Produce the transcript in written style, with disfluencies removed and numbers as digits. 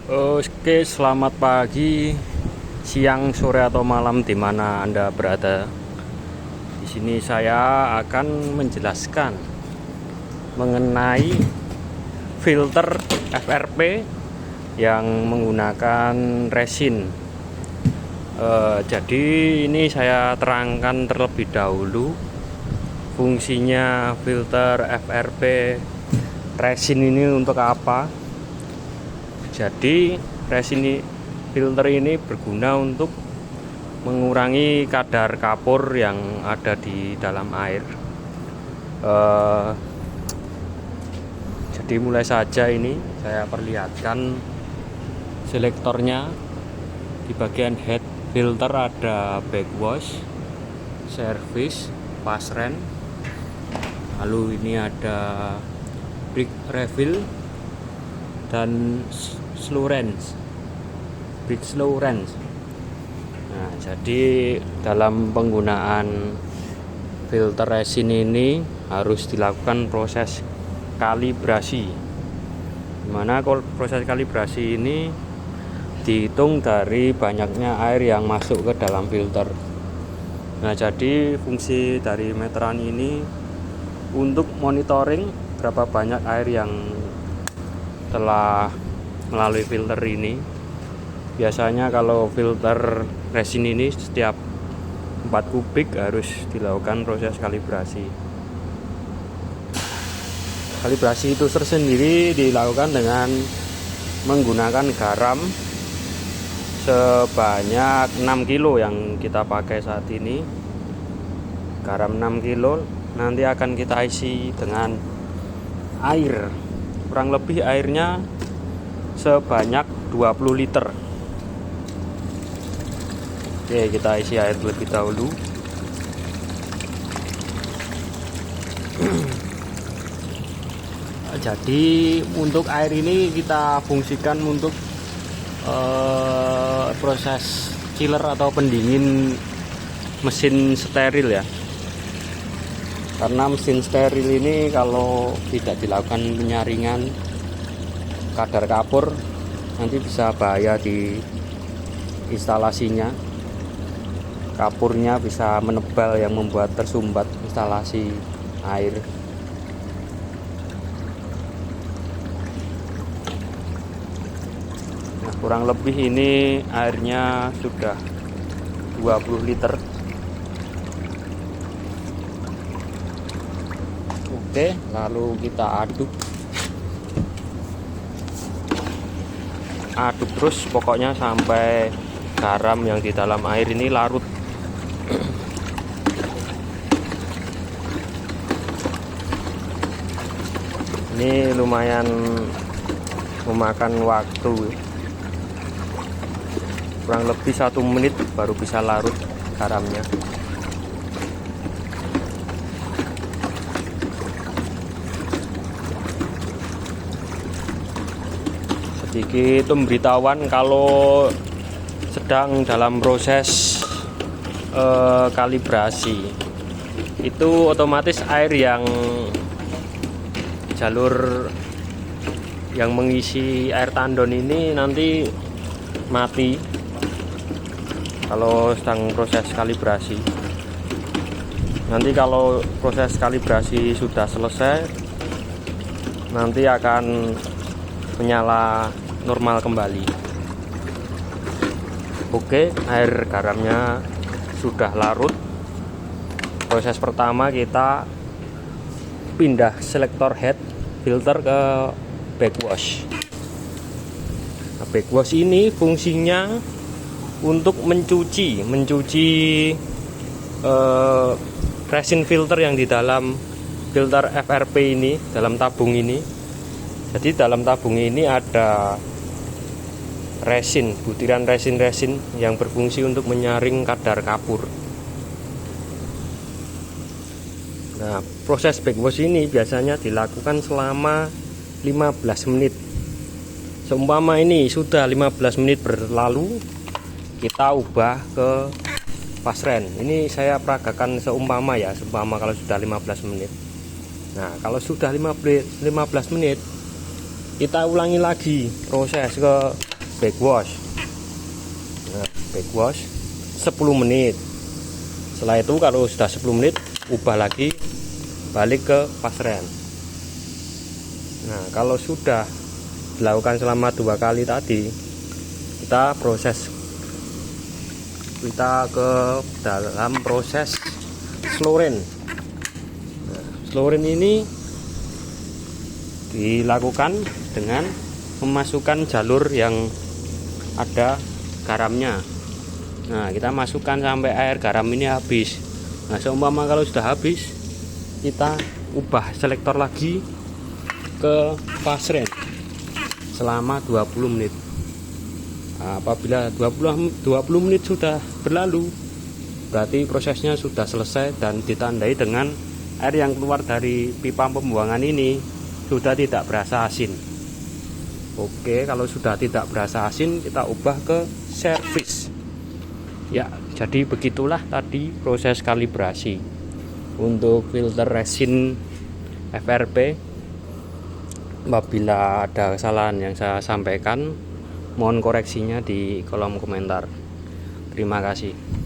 Oke, selamat pagi, siang, sore atau malam di mana Anda berada. Di sini saya akan menjelaskan mengenai filter FRP yang menggunakan resin. Jadi ini saya terangkan terlebih dahulu fungsinya filter FRP resin ini untuk apa. Jadi resin filter ini berguna untuk mengurangi kadar kapur yang ada di dalam air. Jadi mulai saja ini saya perlihatkan selektornya. Di bagian head filter ada backwash, service, pass ren. Lalu ini ada brick refill dan slow rinse, big slow rinse. Nah, jadi dalam penggunaan filter resin ini harus dilakukan proses kalibrasi. Dimana proses kalibrasi ini dihitung dari banyaknya air yang masuk ke dalam filter. Nah, jadi fungsi dari meteran ini untuk monitoring berapa banyak air yang telah melalui filter ini. Biasanya kalau filter resin ini setiap 4 kubik harus dilakukan proses kalibrasi. Kalibrasi itu tersendiri dilakukan dengan menggunakan garam sebanyak 6 kilo yang kita pakai saat ini. Garam 6 kilo nanti akan kita isi dengan air. Kurang lebih airnya sebanyak 20 liter. Oke, kita isi air terlebih dahulu. Jadi untuk air ini kita fungsikan untuk proses chiller atau pendingin mesin steril ya. Karena mesin steril ini kalau tidak dilakukan penyaringan kadar kapur nanti bisa bahaya di instalasinya. Kapurnya bisa menebal yang membuat tersumbat instalasi air. Nah, kurang lebih ini airnya sudah 20 liter. Oke, lalu kita aduk terus pokoknya sampai garam yang di dalam air ini larut. Ini lumayan memakan waktu, kurang lebih 1 menit baru bisa larut garamnya. Sedikit pemberitahuan kalau sedang dalam proses kalibrasi itu otomatis air yang jalur yang mengisi air tandon ini nanti mati kalau sedang proses kalibrasi. Nanti kalau proses kalibrasi sudah selesai nanti akan menyala normal kembali. Oke, air garamnya sudah larut. Proses pertama kita pindah selektor head filter ke backwash. Nah, backwash ini fungsinya untuk mencuci resin filter yang di dalam filter FRP ini, dalam tabung ini. Jadi dalam tabung ini ada resin, butiran resin yang berfungsi untuk menyaring kadar kapur. Nah, proses backwash ini biasanya dilakukan selama 15 menit. Seumpama ini sudah 15 menit berlalu, kita ubah ke pass ren. Ini saya peragakan seumpama ya, seumpama kalau sudah 15 menit. Nah, kalau sudah 15 menit kita ulangi lagi proses ke backwash. Nah, backwash 10 menit. Setelah itu kalau sudah 10 menit ubah lagi, balik ke pasren. Nah, kalau sudah dilakukan selama 2 kali tadi, kita ke dalam proses slow rinse. Nah, slow rinse ini dilakukan dengan memasukkan jalur yang ada garamnya. Nah, kita masukkan sampai air garam ini habis. Nah, seumpama kalau sudah habis, kita ubah selektor lagi ke fast rinse selama 20 menit. Nah, apabila 20 menit sudah berlalu, berarti prosesnya sudah selesai dan ditandai dengan air yang keluar dari pipa pembuangan ini sudah tidak berasa asin. Oke, kalau sudah tidak berasa asin, kita ubah ke servis. Ya, jadi begitulah tadi proses kalibrasi untuk filter resin FRP. Apabila ada kesalahan yang saya sampaikan, mohon koreksinya di kolom komentar. Terima kasih.